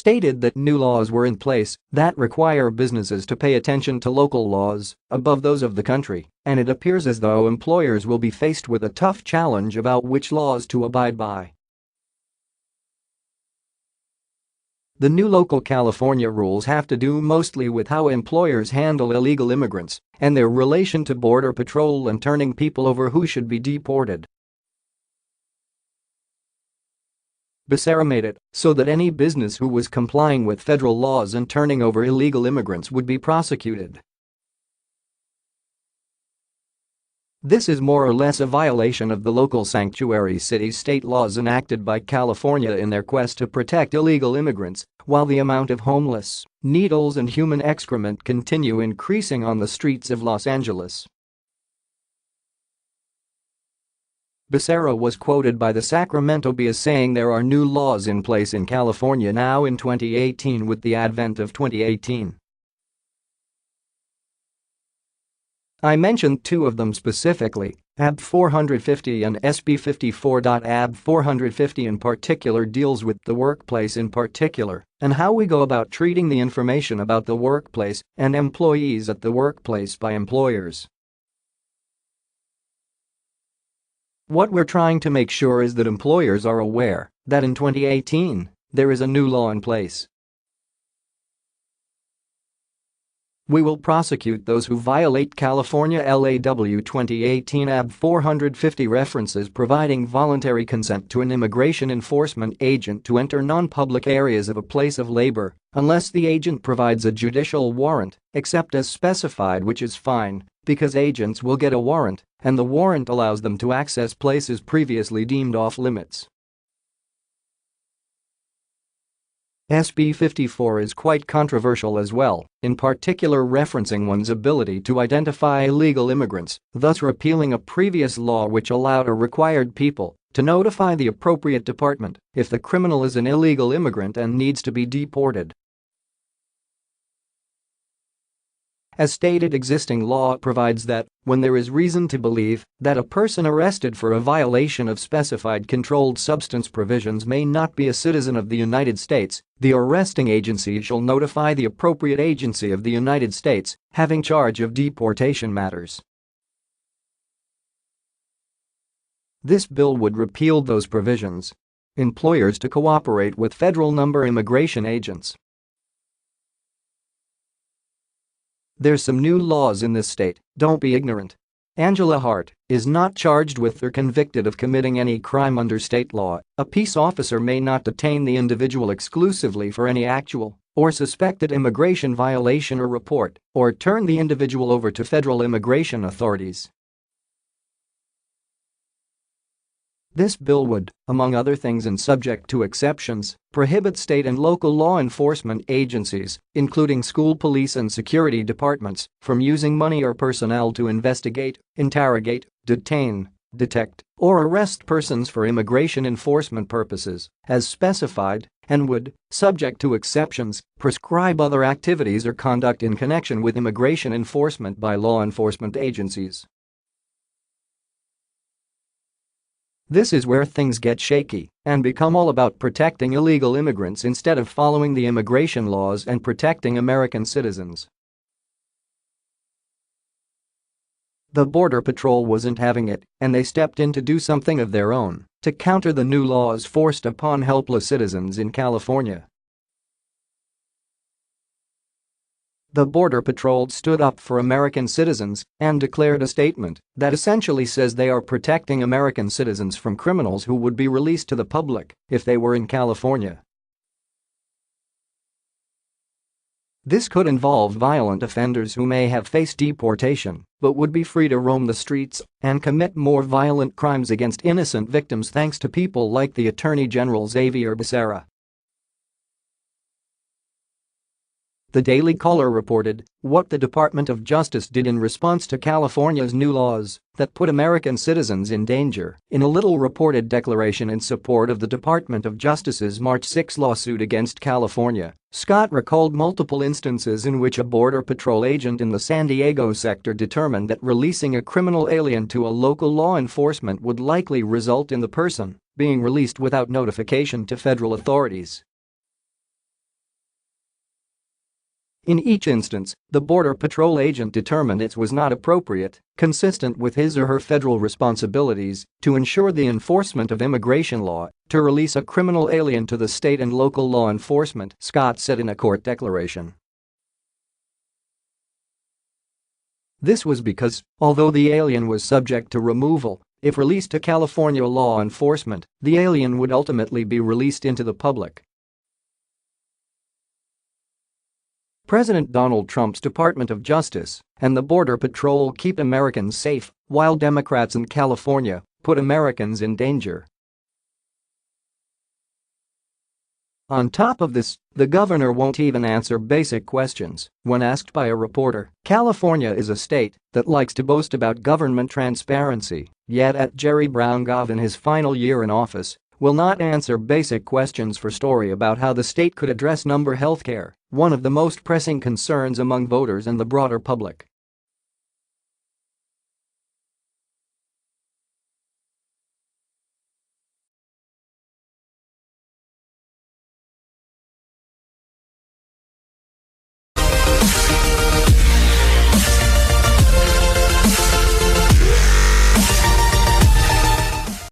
stated that new laws were in place that require businesses to pay attention to local laws above those of the country, and it appears as though employers will be faced with a tough challenge about which laws to abide by. The new local California rules have to do mostly with how employers handle illegal immigrants and their relation to Border Patrol and turning people over who should be deported. Becerra made it so that any business who was complying with federal laws and turning over illegal immigrants would be prosecuted. This is more or less a violation of the local sanctuary city-state laws enacted by California in their quest to protect illegal immigrants, while the amount of homeless, needles and human excrement continue increasing on the streets of Los Angeles. Becerra was quoted by the Sacramento Bee as saying there are new laws in place in California now in 2018 with the advent of 2018. I mentioned two of them specifically, AB 450 and SB 54. AB 450 in particular deals with the workplace in particular and how we go about treating the information about the workplace and employees at the workplace by employers. What we're trying to make sure is that employers are aware that in 2018, there is a new law in place. We will prosecute those who violate California LAW 2018 AB 450 references providing voluntary consent to an immigration enforcement agent to enter non-public areas of a place of labor unless the agent provides a judicial warrant, except as specified, which is fine because agents will get a warrant and the warrant allows them to access places previously deemed off-limits. SB 54 is quite controversial as well, in particular referencing one's ability to identify illegal immigrants, thus repealing a previous law which allowed or required people to notify the appropriate department if the criminal is an illegal immigrant and needs to be deported. As stated, existing law provides that, when there is reason to believe that a person arrested for a violation of specified controlled substance provisions may not be a citizen of the United States, the arresting agency shall notify the appropriate agency of the United States having charge of deportation matters. This bill would repeal those provisions. Employers to cooperate with federal number immigration agents. There's some new laws in this state, don't be ignorant. Angela Hart is not charged with or convicted of committing any crime under state law. A peace officer may not detain the individual exclusively for any actual or suspected immigration violation or report, or turn the individual over to federal immigration authorities. This bill would, among other things and subject to exceptions, prohibit state and local law enforcement agencies, including school police and security departments, from using money or personnel to investigate, interrogate, detain, detect, or arrest persons for immigration enforcement purposes, as specified, and would, subject to exceptions, prescribe other activities or conduct in connection with immigration enforcement by law enforcement agencies. This is where things get shaky and become all about protecting illegal immigrants instead of following the immigration laws and protecting American citizens. The Border Patrol wasn't having it, and they stepped in to do something of their own to counter the new laws forced upon helpless citizens in California. The Border Patrol stood up for American citizens and declared a statement that essentially says they are protecting American citizens from criminals who would be released to the public if they were in California. This could involve violent offenders who may have faced deportation but would be free to roam the streets and commit more violent crimes against innocent victims thanks to people like the Attorney General Xavier Becerra. The Daily Caller reported what the Department of Justice did in response to California's new laws that put American citizens in danger in a little-reported declaration in support of the Department of Justice's March 6 lawsuit against California. Scott recalled multiple instances in which a Border Patrol agent in the San Diego sector determined that releasing a criminal alien to a local law enforcement would likely result in the person being released without notification to federal authorities. In each instance, the Border Patrol agent determined it was not appropriate, consistent with his or her federal responsibilities, to ensure the enforcement of immigration law, to release a criminal alien to the state and local law enforcement, Scott said in a court declaration. This was because, although the alien was subject to removal, if released to California law enforcement, the alien would ultimately be released into the public. President Donald Trump's Department of Justice and the Border Patrol keep Americans safe, while Democrats in California put Americans in danger. On top of this, the governor won't even answer basic questions when asked by a reporter. California is a state that likes to boast about government transparency, yet Jerry Brown Gov in his final year in office will not answer basic questions for story about how the state could address number healthcare, one of the most pressing concerns among voters and the broader public.